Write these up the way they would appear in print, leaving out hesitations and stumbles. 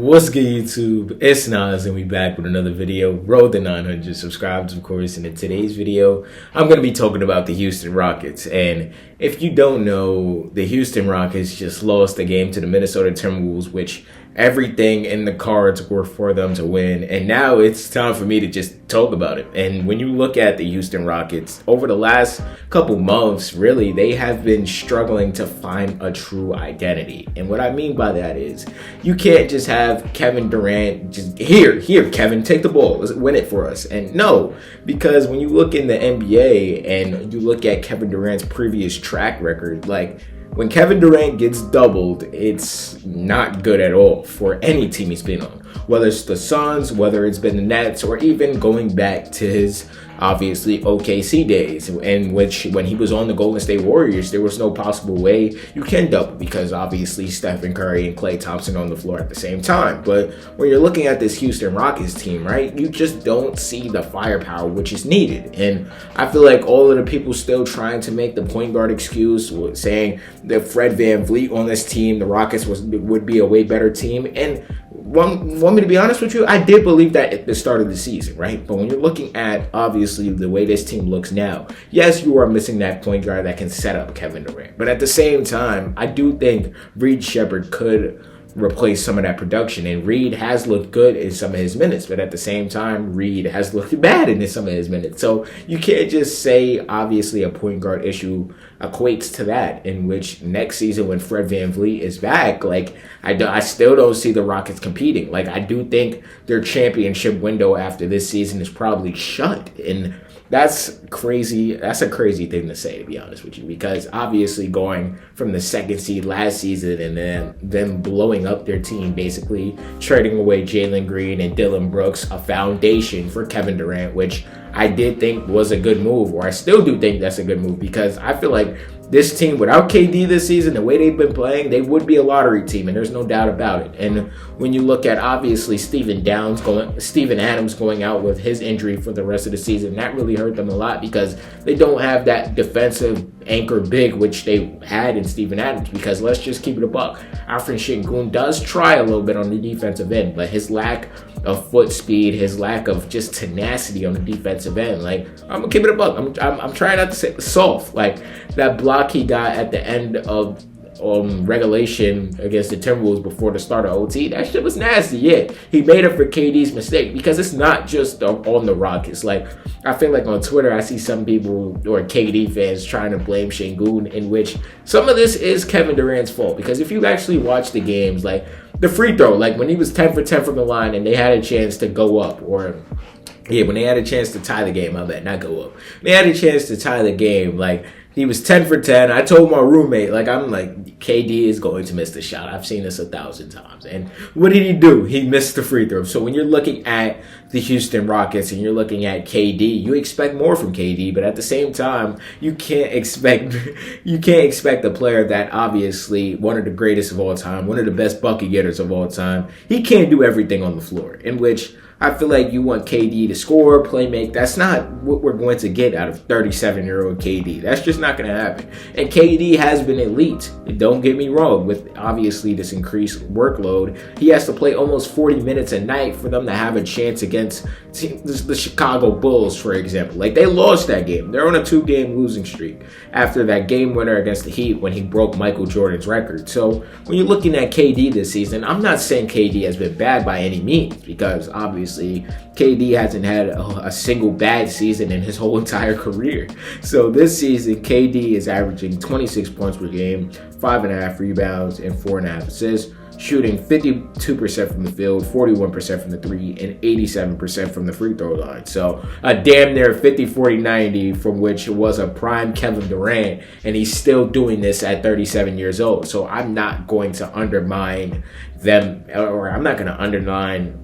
What's good, YouTube? It's Nas, and we back with another video. Road to 900 subscribers, of course. And in today's video, I'm going to be talking about the Houston Rockets. And if you don't know, the Houston Rockets just lost the game to the Minnesota Timberwolves, which everything in the cards were for them to win. And now it's time for me to just talk about it. And when you look at the Houston Rockets, over the last couple months, really, they have been struggling to find a true identity. And what I mean by that is you can't just have Kevin Durant just here, Kevin, take the ball, let's win it for us. And no, because when you look in the NBA and you look at Kevin Durant's previous track record, like, when Kevin Durant gets doubled, it's not good at all for any team he's been on. Whether it's the Suns, whether it's been the Nets, or even going back to his, obviously, OKC days, in which when he was on the Golden State Warriors, there was no possible way you can double because obviously Stephen Curry and Klay Thompson on the floor at the same time. But when you're looking at this Houston Rockets team, right, you just don't see the firepower which is needed. And I feel like all of the people still trying to make the point guard excuse, saying that Fred VanVleet on this team, the Rockets would be a way better team. And want me to be honest with you, I did believe that at the start of the season, right? But when you're looking at, obviously, the way this team looks now, yes, you are missing that point guard that can set up Kevin Durant. But at the same time, I do think Reed Shepherd could replace some of that production. And Reed has looked good in some of his minutes, but at the same time, Reed has looked bad in some of his minutes. So you can't just say, obviously, a point guard issue equates to that, in which next season when Fred VanVleet is back, like, I still don't see the Rockets competing. Like, I do think their championship window after this season is probably shut. And that's crazy. That's a crazy thing to say, to be honest with you, because obviously going from the second seed last season and then them blowing up their team, basically trading away Jalen Green and Dylan Brooks, a foundation for Kevin Durant, which I did think was a good move, or I still do think that's a good move, because I feel like this team, without KD this season, the way they've been playing, they would be a lottery team, and there's no doubt about it. And when you look at, obviously, Steven Adams going out with his injury for the rest of the season, that really hurt them a lot because they don't have that defensive anchor big, which they had in Steven Adams, because let's just keep it a buck. Alfred Sengun does try a little bit on the defensive end, but his lack of foot speed, his lack of just tenacity on the defensive end, like, I'm gonna keep it a buck. I'm trying not to say soft. Like, that block he got at the end of regulation against the Timberwolves before the start of OT, that shit was nasty. Yeah, he made it for KD's mistake, because it's not just on the Rockets. Like, I feel like on Twitter I see some people or KD fans trying to blame Sengun, in which some of this is Kevin Durant's fault, because if you actually watch the games, like the free throw, like when he was 10 for 10 from the line and they had a chance to go up, or when they had a chance to tie the game, not go up. They had a chance to tie the game, like, he was 10 for 10. I told my roommate, I'm like, KD is going to miss the shot. I've seen this 1,000 times. And what did he do? He missed the free throw. So when you're looking at the Houston Rockets and you're looking at KD, you expect more from KD, but at the same time, you can't expect a player that, obviously, one of the greatest of all time, one of the best bucket getters of all time, he can't do everything on the floor, in which I feel like you want KD to score, play make. That's not what we're going to get out of 37-year-old KD. That's just not going to happen. And KD has been elite. Don't get me wrong. With, obviously, this increased workload, he has to play almost 40 minutes a night for them to have a chance against the Chicago Bulls, for example. Like, they lost that game. They're on a 2-game losing streak after that game winner against the Heat when he broke Michael Jordan's record. So when you're looking at KD this season, I'm not saying KD has been bad by any means, because obviously KD hasn't had a single bad season in his whole entire career. So this season, KD is averaging 26 points per game, 5.5 rebounds, and 4.5 assists, shooting 52% from the field, 41% from the three, and 87% from the free throw line. So a damn near 50-40-90, from which was a prime Kevin Durant, and he's still doing this at 37 years old. So I'm not going to undermine them, or I'm not going to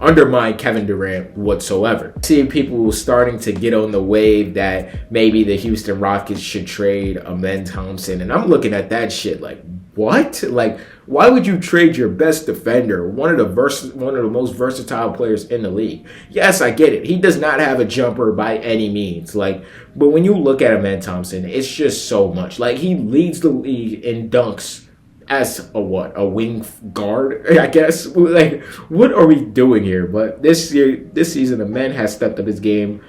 undermine Kevin Durant whatsoever. See people starting to get on the wave that maybe the Houston Rockets should trade Amen Thompson, and I'm looking at that shit like, what? Like, why would you trade your best defender, one of the most versatile players in the league? Yes, I get it. He does not have a jumper by any means. Like, but when you look at Amen Thompson, it's just so much. Like, he leads the league in dunks as a wing guard, I guess. Like, what are we doing here? But this season, the men has stepped up his game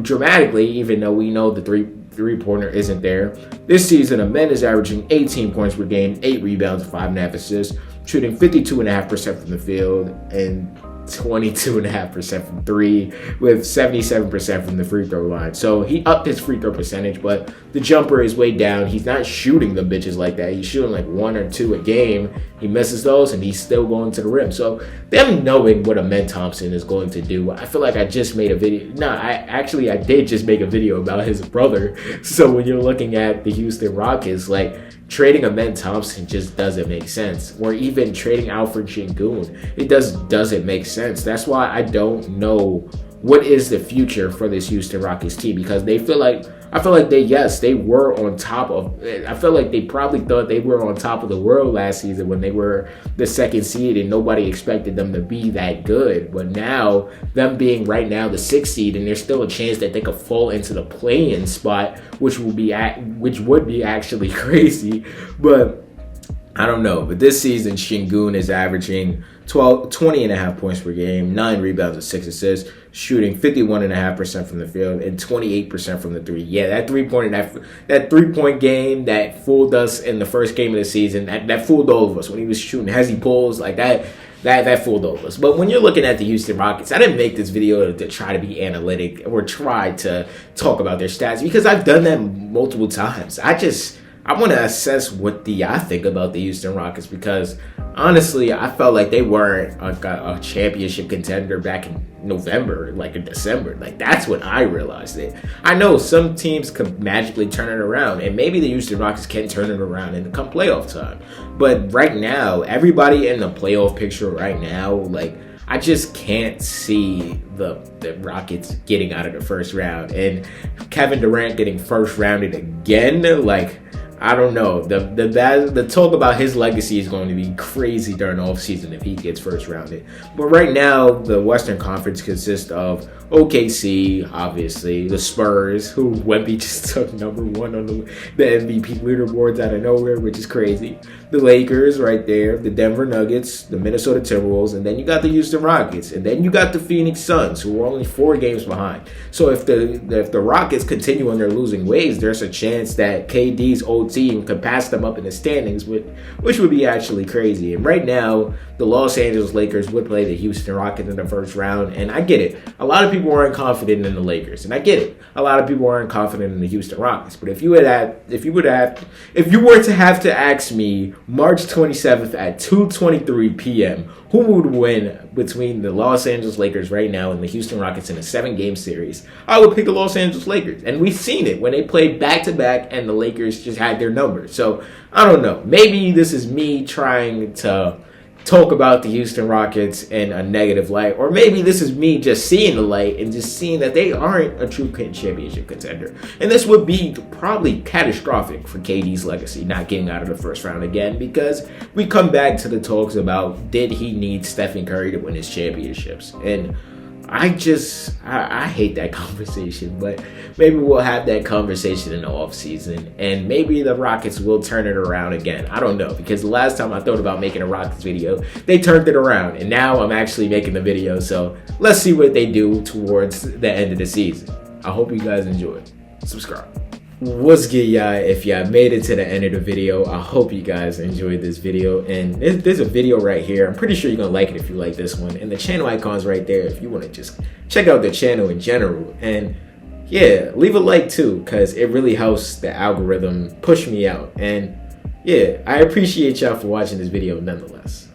dramatically, even though we know the three-pointer isn't there. This season, a man is averaging 18 points per game, 8 rebounds, 5.5 assists, shooting 52.5% from the field and 22.5% from three, with 77% from the free throw line. So he upped his free throw percentage, but the jumper is way down. He's not shooting the bitches like that. He's shooting like 1 or 2 a game. He misses those, and he's still going to the rim. So them knowing what Amen Thompson is going to do, I feel like I just made a video. No, I did just make a video about his brother. So when you're looking at the Houston Rockets, like, trading Amen Thompson just doesn't make sense. Or even trading Alfred Şengün, it doesn't make sense. That's why I don't know what is the future for this Houston Rockets team, because I feel like they were on top of, I feel like they probably thought they were on top of the world last season when they were the 2nd seed and nobody expected them to be that good. But now, them being right now the 6th seed, and there's still a chance that they could fall into the play-in spot, which would be actually crazy. But I don't know. But this season, Şengün is averaging 20.5 points per game, 9 rebounds and 6 assists, shooting 51.5% from the field and 28% from the three. Yeah, that three-point game that fooled us in the first game of the season, that fooled all of us when he was shooting hezzy pulls like that. That fooled all of us. But when you're looking at the Houston Rockets, I didn't make this video to try to be analytic or try to talk about their stats, because I've done that multiple times. I want to assess what I think about the Houston Rockets, because honestly, I felt like they weren't a championship contender back in November, like in December. Like, that's when I realized it. I know some teams could magically turn it around, and maybe the Houston Rockets can turn it around and come playoff time. But right now, everybody in the playoff picture right now, like, I just can't see the Rockets getting out of the first round. And Kevin Durant getting first rounded again, like, I don't know. The talk about his legacy is going to be crazy during the offseason if he gets first rounded. But right now, the Western Conference consists of OKC, obviously, the Spurs, who Wemby just took #1 on the MVP leaderboards out of nowhere, which is crazy. The Lakers right there, the Denver Nuggets, the Minnesota Timberwolves, and then you got the Houston Rockets, and then you got the Phoenix Suns, who are only 4 games behind. So if the Rockets continue on their losing ways, there's a chance that KD's old team could pass them up in the standings, which would be actually crazy. And right now, the Los Angeles Lakers would play the Houston Rockets in the first round, and I get it. A lot of people aren't confident in the Lakers, and I get it. A lot of people aren't confident in the Houston Rockets. But if you were to have to ask me March 27th at 2:23 p.m., who would win between the Los Angeles Lakers right now and the Houston Rockets in a 7-game series, I would pick the Los Angeles Lakers. And we've seen it when they played back-to-back and the Lakers just had their number. So, I don't know. Maybe this is me trying to talk about the Houston Rockets in a negative light, or maybe this is me just seeing the light and just seeing that they aren't a true championship contender. And this would be probably catastrophic for KD's legacy, not getting out of the first round again, because we come back to the talks about, did he need Stephen Curry to win his championships? And I hate that conversation, but maybe we'll have that conversation in the offseason, and maybe the Rockets will turn it around again. I don't know, because the last time I thought about making a Rockets video, they turned it around, and now I'm actually making the video, so let's see what they do towards the end of the season. I hope you guys enjoyed. Subscribe. What's good, y'all? If y'all made it to the end of the video, I hope you guys enjoyed this video. And there's a video right here. I'm pretty sure you're gonna like it if you like this one. And the channel icon's right there if you want to just check out the channel in general. And yeah, leave a like too, because it really helps the algorithm push me out. And yeah, I appreciate y'all for watching this video nonetheless.